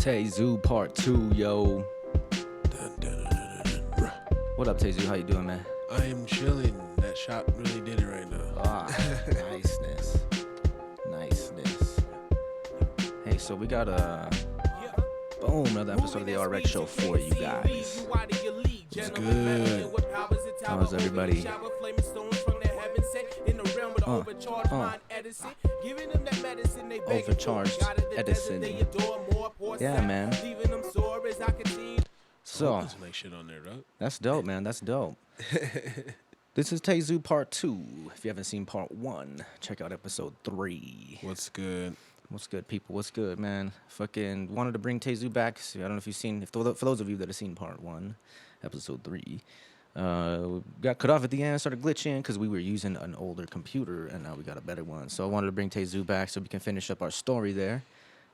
Tae Zu Part 2, yo. Dun, dun, dun, dun, dun, bruh. What up, Tae Zu? How you doing, man? I am chilling. That shot really did it right now. Niceness. Hey, so we got a another episode of the RX show for you guys. It's good. How's everybody? Overcharged Edison. Yeah, man. So There's like shit on there, though. that's dope, man. That's dope. This is Tae Zu Part 2. If you haven't seen Part 1, check out Episode 3. What's good? What's good, people? What's good, man? Fucking wanted to bring Tae Zu back. So I don't know if you've seen, for those of you that have seen Part 1, Episode 3. We got cut off at the end, started glitching because we were using an older computer, and now we got a better one. So I wanted to bring Tae Zu back so we can finish up our story there.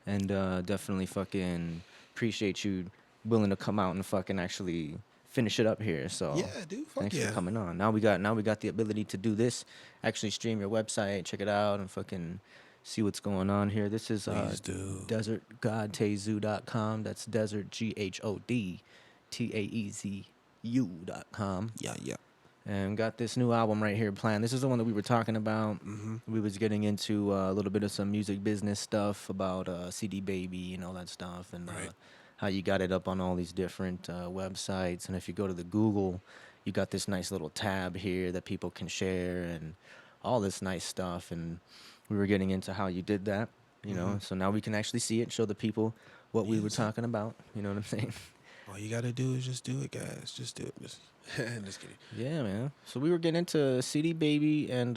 And definitely fucking appreciate you willing to come out and fucking actually finish it up here. So Yeah, dude. Fuck thanks yeah. for coming on. Now we got the ability to do this. Actually stream your website, check it out, and fucking see what's going on here. This is Please do. desertgodtaezu.com. That's desert GHODTAEZU.com. Yeah. And got this new album right here planned. This is the one that we were talking about. Mm-hmm. We was getting into a little bit of some music business stuff about CD Baby and all that stuff, and Right. how you got it up on all these different websites. And if you go to the Google, you got this nice little tab here that people can share and all this nice stuff. And we were getting into how you did that, you know. So now we can actually see it, show the people what we were Yes. talking about. You know what I'm saying? All you gotta do is just do it, guys. Just do it. Just kidding. Yeah, man. So we were getting into CD Baby and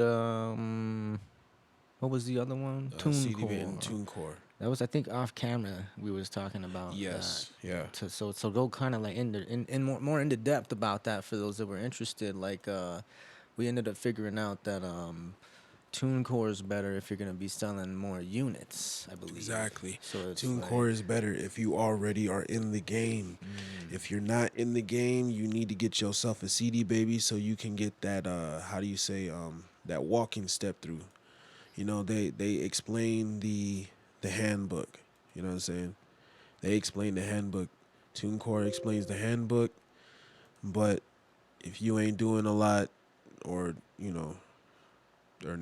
what was the other one? CD TuneCore. and TuneCore. That was, I think, off camera. We was talking about Yes. Yeah. that. So go kind of like in more into depth about that for those that were interested. Like we ended up figuring out that TuneCore is better if you're gonna be selling more units, I believe. Exactly. So it's TuneCore is better if you already are in the game. If you're not in the game, you need to get yourself a CD Baby so you can get that that walking step through. You know, they explain the handbook. You know what I'm saying? They explain the handbook. TuneCore explains the handbook, but if you ain't doing a lot, or you know, or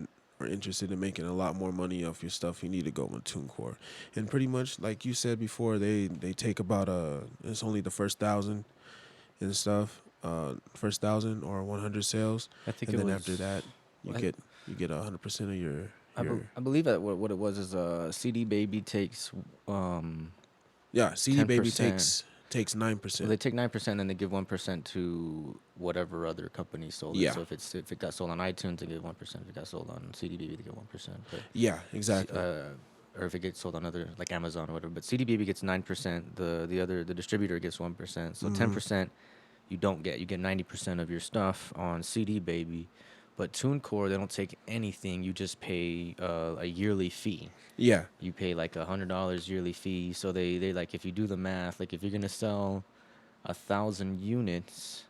interested in making a lot more money off your stuff, you need to go with TuneCore. And pretty much, like you said before, they take about it's only the first 1,000 and stuff, first 1,000 or 100 sales, I think and it then was, after that, you get 100% of your. I believe that what it was is CD Baby takes Yeah, CD Baby 10%. takes 9%. Well, they take 9% and they give 1% to whatever other company sold it. Yeah. So if it got sold on iTunes, they get 1%. If it got sold on CD Baby, they get 1%. But, Yeah, exactly. or if it gets sold on other like Amazon or whatever. But CD Baby gets 9%. The distributor gets 1%. So 10% you don't get. You get 90% of your stuff on CD Baby. But TuneCore, they don't take anything. You just pay a yearly fee. Yeah. You pay like $100 yearly fee. So they like, if you do the math, like if you're gonna sell 1,000 units,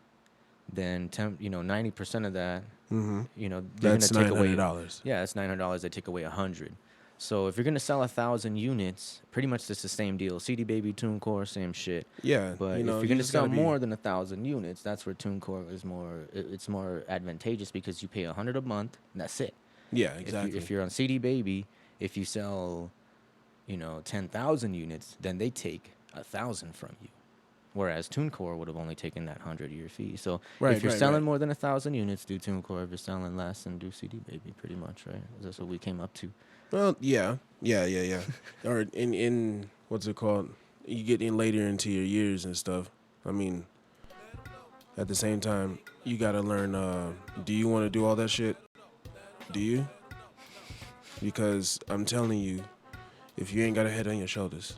then 90% of that, you know, they're That's gonna take away $900. Yeah, it's $900. They take away 100. So if you're gonna sell 1,000 units, pretty much it's the same deal. CD Baby, TuneCore, same shit. Yeah, But you know, if you're you gonna just sell gotta be- more than 1,000 units, that's where TuneCore is more. It's more advantageous because you pay 100 a month, and that's it. Yeah, exactly. If you're on CD Baby, if you sell, 10,000 units, then they take 1,000 from you. Whereas TuneCore would have only taken that 100-year fee. So if you're selling more than 1,000 units, do TuneCore. If you're selling less, then do CD Baby. Pretty much, right? That's what we came up to. Well, yeah. Or in what's it called? You get in later into your years and stuff. I mean, at the same time, you gotta learn. Do you want to do all that shit? Do you? Because I'm telling you, if you ain't got a head on your shoulders,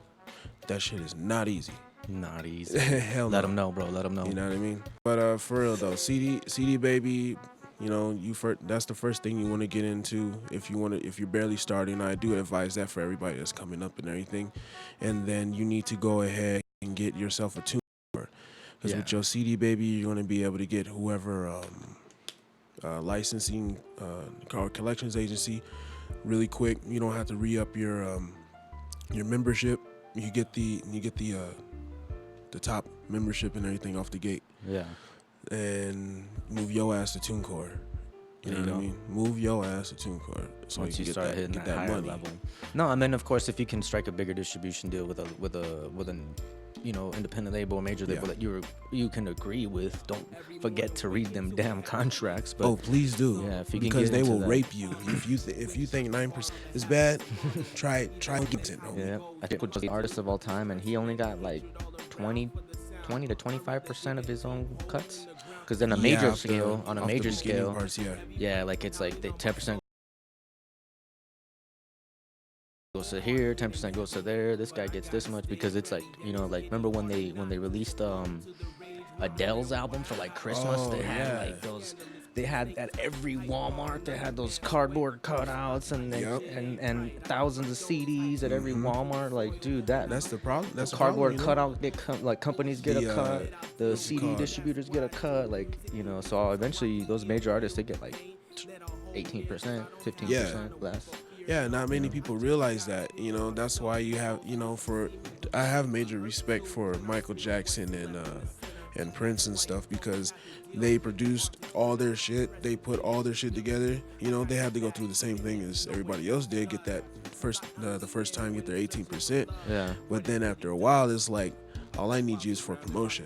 that shit is not easy. Not easy. Hell no. Let them know, bro. Let them know. You know what I mean? But for real though, CD Baby, you know, that's the first thing you want to get into if you're barely starting. I do advise that for everybody that's coming up and everything. And then you need to go ahead and get yourself a TuneCore. Because with your CD Baby, you're going to be able to get whoever licensing or collections agency really quick. You don't have to re-up your membership. the top membership and everything off the gate, Yeah. and move your ass to TuneCore. You There know you what I go. mean? Move your ass to TuneCore so Once you you can start hitting get that that higher money. level. No, and then of course if you can strike a bigger distribution deal with an independent label or major label Yeah. that you can agree with, don't forget to read them damn contracts. But Oh, please do. yeah, if you can Because get they into will that. rape you. If you think 9% is bad, try get it, homie. Yeah, I think was the artist of all time, and he only got like 20 to 25% of his own cuts. Because then Yeah, off the major beginning scale, parts, yeah. yeah, like it's like the 10% goes to here, 10% goes to there. This guy gets this much because it's like, like remember when they released Adele's album for like Christmas? Oh, They had yeah. like those. They had at every Walmart. They had those cardboard cutouts and Yep. and thousands of CDs at every Walmart. Like, dude, That's the problem. That's the the problem, cardboard you know? cutout. Like companies get a cut. The what's it CD called? distributors get a cut. Like, so eventually those major artists they get like 18%, 15% less. Yeah, not many people realize that. That's why you have, I have major respect for Michael Jackson and Prince and stuff, because they produced all their shit. They put all their shit together. They had to go through the same thing as everybody else did. Get that the first time, get their 18%. Yeah. But then after a while, it's like, all I need you is for promotion.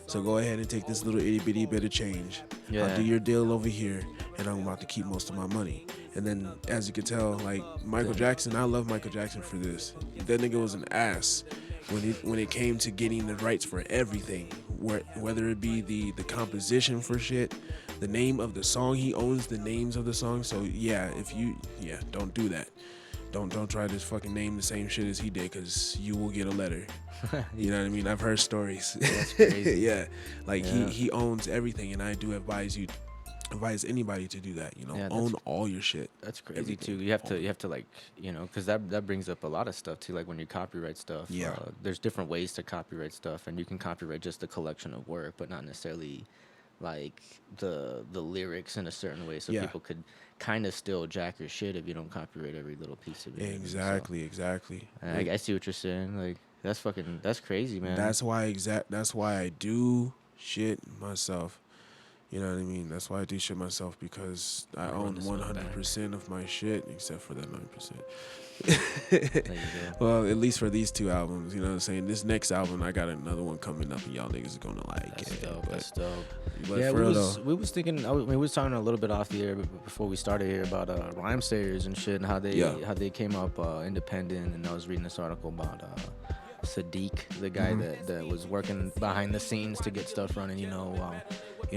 So go ahead and take this little itty bitty bit of change. Yeah. I'll do your deal over here, and I'm about to keep most of my money. And then, as you can tell, like Michael Jackson, I love Michael Jackson for this. That nigga was an ass when it came to getting the rights for everything, whether it be the composition for shit, the name of the song. He owns the names of the song. So yeah, don't do that. Don't try to fucking name the same shit as he did, because you will get a letter. You know what I mean? I've heard stories. That's crazy. Yeah, like Yeah. he owns everything, and I do advise anybody to do that. Yeah, own all your shit. That's crazy Everything. too. You have to like, because that brings up a lot of stuff too. Like when you copyright stuff, Yeah. there's different ways to copyright stuff, and you can copyright just the collection of work, but not necessarily like the lyrics in a certain way. So Yeah. people could kind of still jack your shit if you don't copyright every little piece of it. Exactly. So, I see what you're saying. Like that's crazy, man. That's why I do shit myself. You know what I mean? That's why I do shit myself, because I run own this one 100% of my shit, except for that 9%. There you go. Well, at least for these two albums, you know what I'm saying? This next album, I got another one coming up, and y'all niggas are gonna like That's it. dope. That's dope. But Yeah, for real though, we was thinking. We was talking a little bit off the air before we started here about rhyme sayers and shit, and how they came up independent. And I was reading this article about Sadiq, the guy that was working behind the scenes to get stuff running.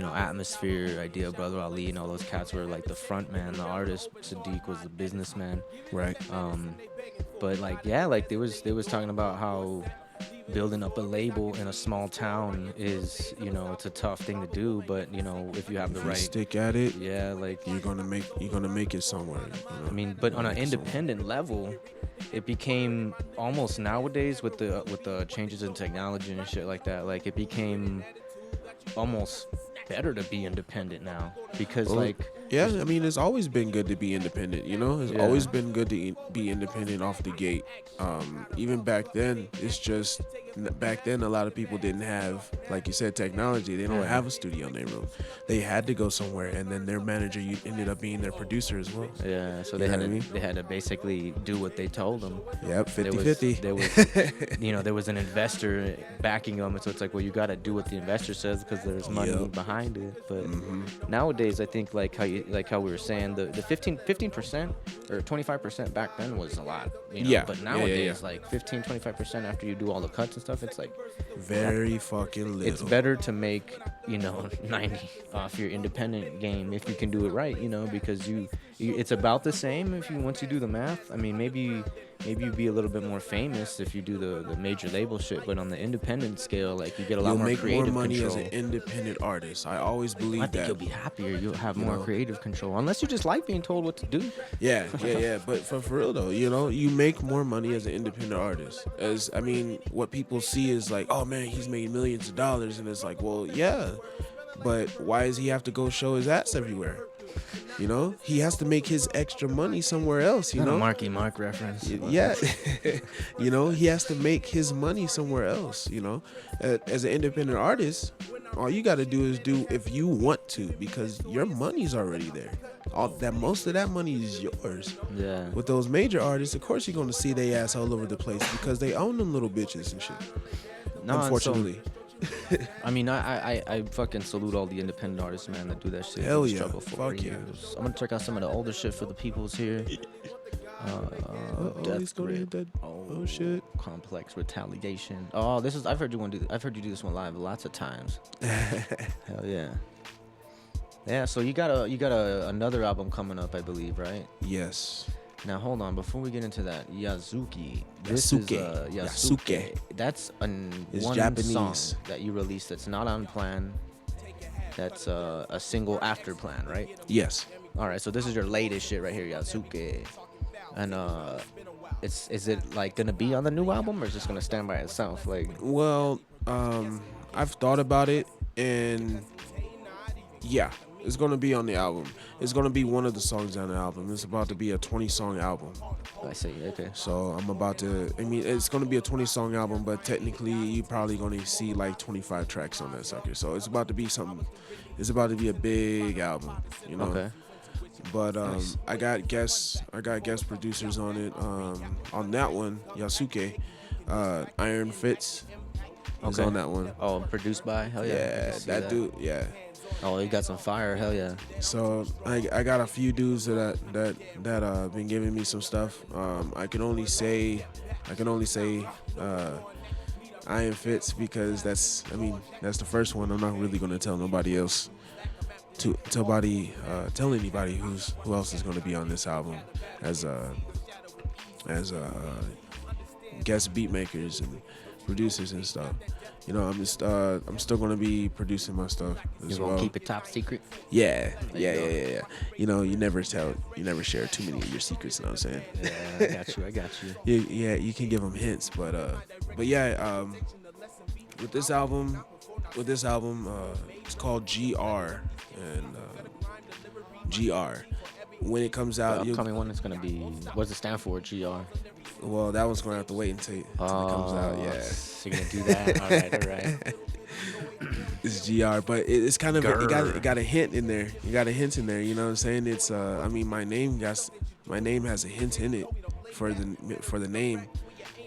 Atmosphere, Idea, Brother Ali, and all those cats were like the front man. The artist Sadiq was the businessman. right? But they was talking about how building up a label in a small town is, it's a tough thing to do, but if you have the If you right, stick at it, yeah, like you're gonna make it somewhere. I mean, but on an independent level, it became almost nowadays with the changes in technology and shit like that, like it became almost better to be independent now, because Yeah, I mean, it's always been good to be independent. It's Yeah. always been good to be independent off the gate. Even back then, back then a lot of people didn't have, like you said, technology. They don't Yeah. have a studio in their room. They had to go somewhere, and then their manager ended up being their producer as well. yeah, so You they know had what to I mean? they had to basically do what they told them. Yep, There 50-50. there was an investor backing them, and so it's like, well, you got to do what the investor says because there's money Yep. behind it. But nowadays, I think like how we were saying, the 15% or 25% back then was a lot. Yeah. But Yeah, yeah, nowadays, yeah. like 15-25% after you do all the cuts and stuff, it's like Very fucking little. it's better to make 90 off your independent game if you can do it right, because you it's about the same if you once you do the math. I mean, maybe you'd be a little bit more famous if you do the major label shit, but on the independent scale, like you get a lot You'll more make more creative money control. as an independent artist. I always believe I think that. you'll be happier. You'll have You more know? creative control, unless you just like being told what to do. Yeah. But for real though, you make more money as an independent artist. What people see is like, oh man, he's made millions of dollars, and it's like, well, yeah, but why does he have to go show his ass everywhere? You know, he has to make his extra money somewhere else. You Not a know, Marky Mark reference. But yeah. You know, he has to make his money somewhere else. You know, as an independent artist, all you got to do is do if you want to, because your money's already there. All that, most of that money is yours. yeah. With those major artists, of course you're gonna see they ass all over the place because they own them little bitches and shit. No, and so Unfortunately. I mean, I fucking salute all the independent artists, man, that do that shit. Hell That yeah. struggle for Fuck yeah. years. I'm gonna check out some of the older shit for the peoples here. Uh-oh, he's Death gonna Grip. hit that. Oh shit. Complex Retaliation. Oh, this is. I've heard you do this one live lots of times. Hell yeah. Yeah. So you got another album coming up, I believe, right? Yes. Now hold on, before we get into that, Yazuki. This is Yasuke. Yasuke. That's It's one Japanese. song that you released that's not on plan. That's a single after plan, right? Yes. All right, so this is your latest shit right here, Yasuke. And is it like gonna be on the new album or is it just gonna stand by itself? Like, Well, I've thought about it, and yeah, it's gonna be on the album. It's gonna be one of the songs on the album. It's about to be a 20-song album. I see. Okay. So I'm about to. I mean, it's gonna be a 20-song album, but technically, you probably gonna see like 25 tracks on that sucker. So it's about to be something. It's about to be a big album, you know. Okay. But Nice. I got guest producers on it. On that one, Yasuke, Iron Fitz is Okay. on that one. Oh, produced by? Hell yeah. I Yeah, can see that dude. Yeah. Oh, you got some fire. Hell yeah. So I got a few dudes that been giving me some stuff. I can only say Iron Fitz because that's the first one. I'm not really gonna tell nobody else to tell anybody who else is gonna be on this album as guest beat makers and producers and stuff. You know, I'm still gonna be producing my stuff You as gonna well. keep it top secret? Yeah. you go. You know, you never share too many of your secrets. You know what I'm saying? Yeah, I got you. Yeah, you can give them hints, but yeah, with this album, it's called GR, and GR. When it comes The out, upcoming one is gonna be. What does it stand for? GR. well, that one's gonna have to wait until it comes out. Yeah, So you're gonna do that? All right. it's GR, but it's kind of it Grr. got a hint in there. You got a hint in there. You know what I'm saying? It's I mean, my name has a hint in it for the name.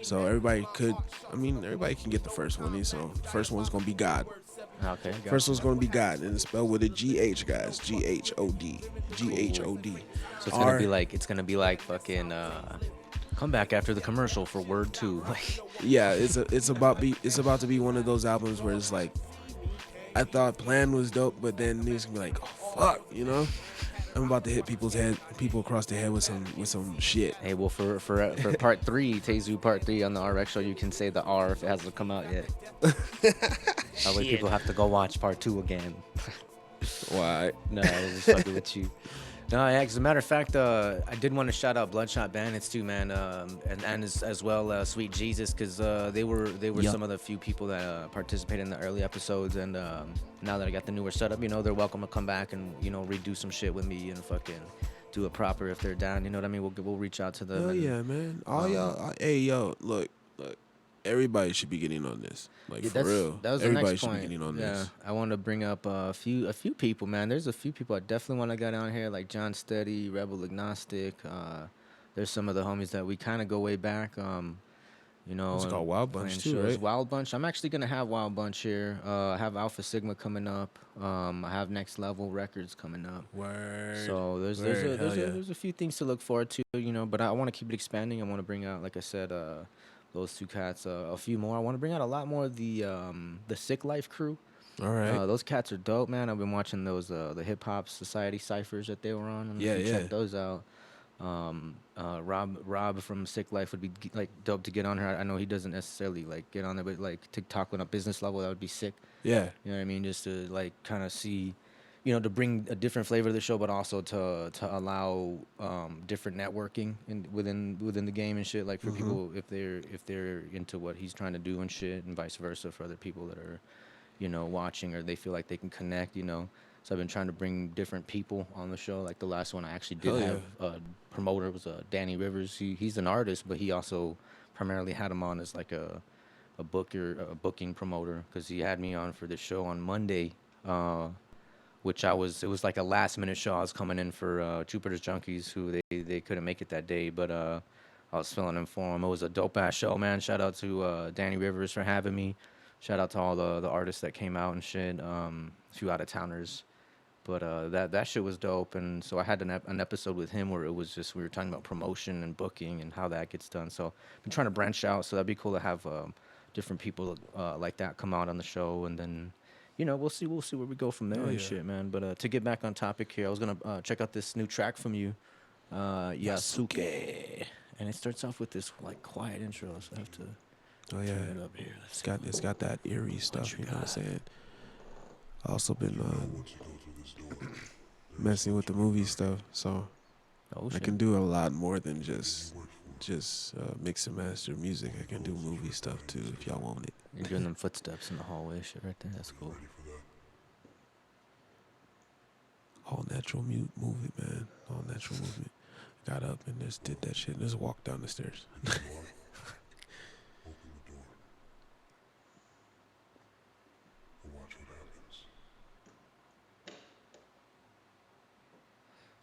So everybody can get the first one. So the first one's gonna be God. Okay. First one's gonna be God, and it's spelled with a GH, guys. GHOD. GHOD. So it's gonna be like fucking. Come back after the commercial for word 2. Yeah, it's about to be one of those albums where it's like, I thought Plan was dope, but then niggas gonna be like, oh fuck, you know. I'm about to hit people across the head with some shit. Hey, well, for part 3, Tae Zu part 3 on the RX show, you can say the R if it hasn't come out yet. That way people have to go watch part 2 again. Why? No, I was just fucking with you. No, yeah, as a matter of fact, I did want to shout out Bloodshot Bandits too, man, and as well Sweet Jesus, because they were Yup. some of the few people that participated in the early episodes, and now that I got the newer setup, you know, they're welcome to come back and, you know, redo some shit with me and fucking do it proper if they're down. You know what I mean? We'll reach out to them. Hell and, yeah, man. All y'all, hey yo, look, everybody should be getting on this. Like Yeah, for real, that was the everybody next should point. be getting on Yeah, this. I want to bring up a few people, man. There's a few people I definitely want to get on here, like John Steady, Rebel Agnostic. There's some of the homies that we kind of go way back. You know, It's called Wild Bunch playing too, shows. right? Wild Bunch. I'm actually gonna have Wild Bunch here. I have Alpha Sigma coming up. I have Next Level Records coming up. Word. So there's a few things to look forward to, you know. But I want to keep it expanding. I want to bring out, like I said, those 2 cats, a few more. I want to bring out a lot more of the Sick Life crew. All right. Those cats are dope, man. I've been watching those the Hip Hop Society ciphers that they were on. And Yeah, check yeah. those out. Rob from Sick Life would be like dope to get on her. I know he doesn't necessarily like get on there, but like TikTok on a business level, that would be sick. Yeah. You know what I mean? Just to like kind of see, you know, to bring a different flavor to the show, but also to allow different networking within the game and shit. Like for people if they're into what he's trying to do and shit, and vice versa for other people that are, you know, watching or they feel like they can connect. You know, So I've been trying to bring different people on the show. Like the last one, I actually did Hell yeah. have a promoter. Was Danny Rivers. He's an artist, but he also primarily had him on as like a booking promoter because he had me on for the show on Monday, uh, which it was like a last minute show. I was coming in for Jupiter's Junkies, who they couldn't make it that day, but I was filling in for him. It was a dope ass show, man. Shout out to Danny Rivers for having me. Shout out to all the artists that came out and shit. A few out of towners. But that shit was dope, and so I had an episode with him where it was just we were talking about promotion and booking and how that gets done. So I've been trying to branch out, so that'd be cool to have different people like that come out on the show, and then we'll see where we go from there Oh and yeah. shit, man. But to get back on topic here, I was gonna check out this new track from you, Yasuke, and it starts off with this like quiet intro, so I have to Oh yeah. turn it up here. It's got that eerie stuff. you You know what I'm got? saying? I also been messing with the movie stuff, so Oh I shit. can do a lot more than just mix and master music. I can do movie stuff too if y'all want it. You're doing them footsteps in the hallway, shit right there. That's cool. All natural movement, man. All natural movement. Got up and just did that shit and just walked down the stairs.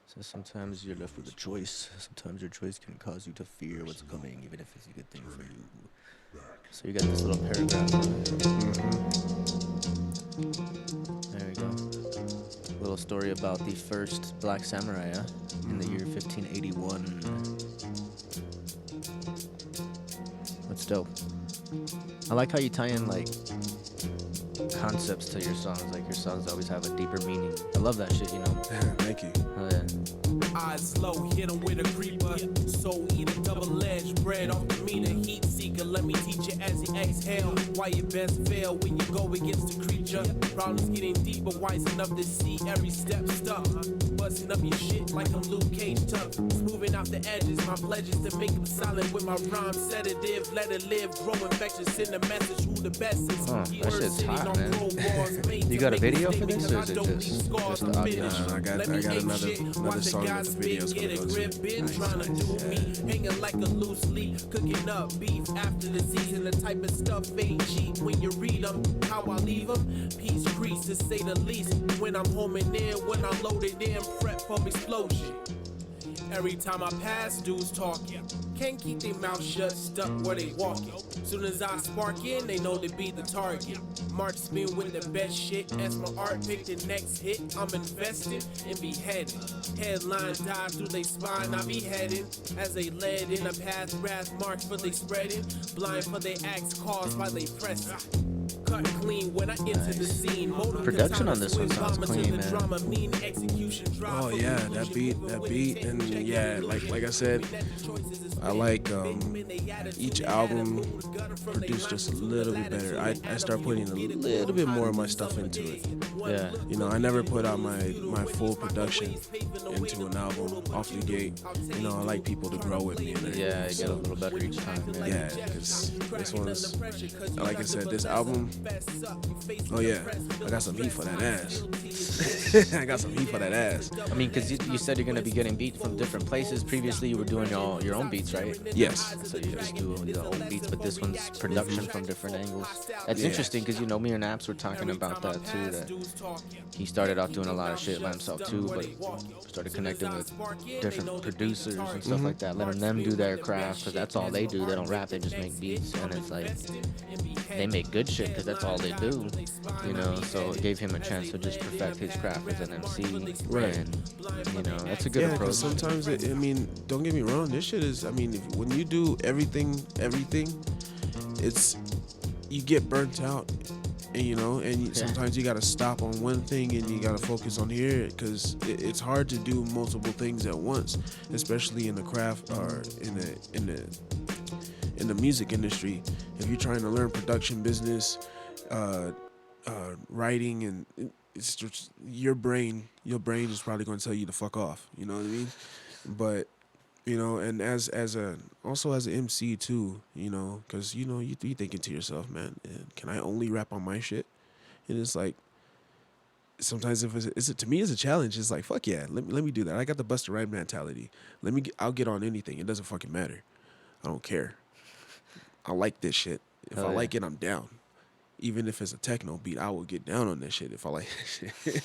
So sometimes you're left with a choice. Sometimes your choice can cause you to fear what's coming, even if it's a good thing for you. So you got this little paragraph. There we go. Little story about the first black samurai in the year 1581. That's dope. I like how you tie in like concepts to your songs. Like your songs always have a deeper meaning. I love that shit, you know. Thank you. Oh yeah. Eyes low, hit him with a creeper. Soul eater, double-edged bread off the meter. Heat seeker, let me teach you as you exhale. Why your best fail when you go against the creature. Problems getting deeper, wise enough to see every step stuck. Busting up your shit like I'm Luke Cage tough. Smoothing out the edges, my pledges to make them solid with my rhyme sedative. Let it live, grow infectious, send a message who the best is. That shit's hot, man. You got a video for this, or is it just the audio? I got another song with the video's gonna go to. Trying to do me, hanging like a loose leaf, cooking up beef after the season. The type of stuff ain't cheap when you read them. How I leave them, peace crease to say the least. When I'm homing in, when I'm loaded in, prep for explosion. Every time I pass, dudes talking. Can't keep their mouth shut, stuck where they walking. Soon as I spark in, they know to be the target. Mark spin with the best shit. As my art pick the next hit, I'm invested and beheaded. Headline dive through they spine, I be heading. As they led in a path, wrath marks for they spreading. Blind for they acts caused by they pressing. Cut clean when I enter the scene. Production on this one sounds clean, man. Drama, mean execution, Oh yeah, that beat, and yeah, like I said, I like each album produced just a little bit better. I start putting a little bit more of my stuff into it. Yeah. You know, I never put out my full production into an album off the gate. You know, I like people to grow with me. And Yeah, you get a little better each time, man. yeah, because this one's, like I said, this album. Oh yeah, I got some heat for that ass. I got some heat for that ass. I mean, because you said you're gonna be getting beats from different places. Previously, you were doing your own beats, right? Yes. So you just do your own beats, but this one's production from different angles. That's Yeah. interesting because me and Apps were talking about that too. That he started off doing a lot of shit by himself too, but started connecting with different producers and stuff like that, letting them do their craft because that's all they do. They don't rap, they just make beats, and it's like they make good shit because that's all they do, you know. So it gave him a chance to just perfect his craft as an MC, Right. And that's a good Yeah, approach. because sometimes I mean, don't get me wrong. This shit is. I mean, when you do everything, it's you get burnt out, and sometimes you gotta stop on one thing and you gotta focus on here because it's hard to do multiple things at once, especially in the craft or in the music industry. If you're trying to learn production business, writing, and it's just your brain is probably going to tell you to fuck off. You know what I mean? But and as an MC too, because you thinking to yourself, man, can I only rap on my shit? And it's like sometimes if to me it's a challenge. It's like fuck yeah, let me do that. I got the Busta Rhymes mentality. I'll get on anything. It doesn't fucking matter. I don't care. I like this shit. If Hell I yeah. like it, I'm down. Even if it's a techno beat, I will get down on that shit if I like that shit.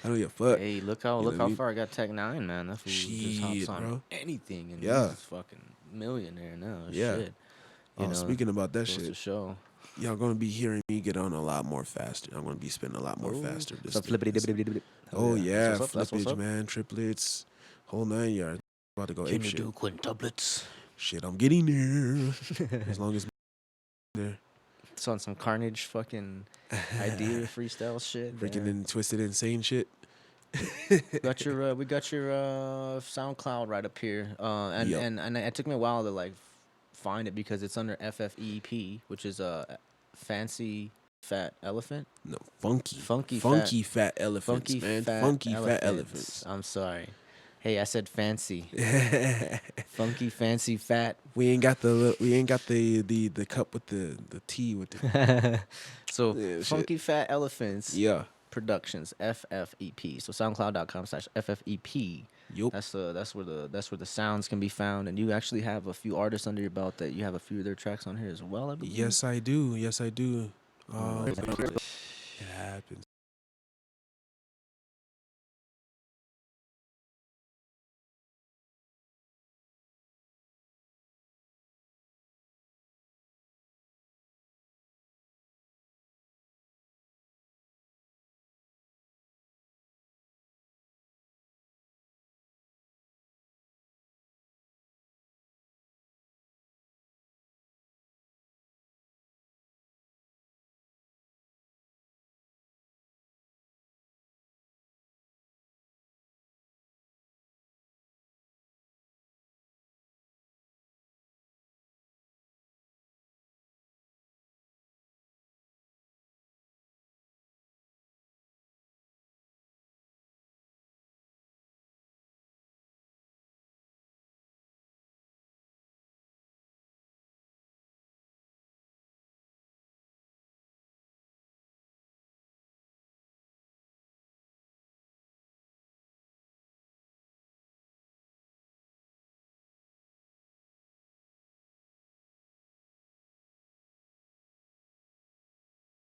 I don't give a fuck. Hey, look You know what I how mean? far I got Tech 9, man. That fool just hops Shit, on bro. anything and Yeah. he's fucking millionaire now. Yeah. Shit. You know, Speaking about that goes to shit, show. y'all gonna be hearing me get on a lot more faster. I'm gonna be spinning a lot more Oh, faster. some flippity dippity dippity. Oh yeah, That's what's up. That's what's flippage, up. man, triplets, whole 9 yards. About to go Can ape you shit. do quintuplets? Shit, I'm getting there. As long as there, It's on some Carnage fucking idea freestyle shit. freaking yeah. and twisted insane shit. We got your SoundCloud right up here. And Yup. and it took me a while to like find it because it's under FFEP, which is a fancy fat elephant. No, funky Funky fat elephants, Funky man. fat Funky elephants. fat elephants. I'm sorry. Hey, I said fancy. Funky fancy fat. We ain't got the cup with the tea with the So Yeah, shit. Funky Fat Elephants yeah. Productions, FFEP. So SoundCloud.com/FFEP. Yup. That's where the sounds can be found, and you actually have a few artists under your belt that you have a few of their tracks on here as well. I believe. Yes, I do. Yes, I do. It happens.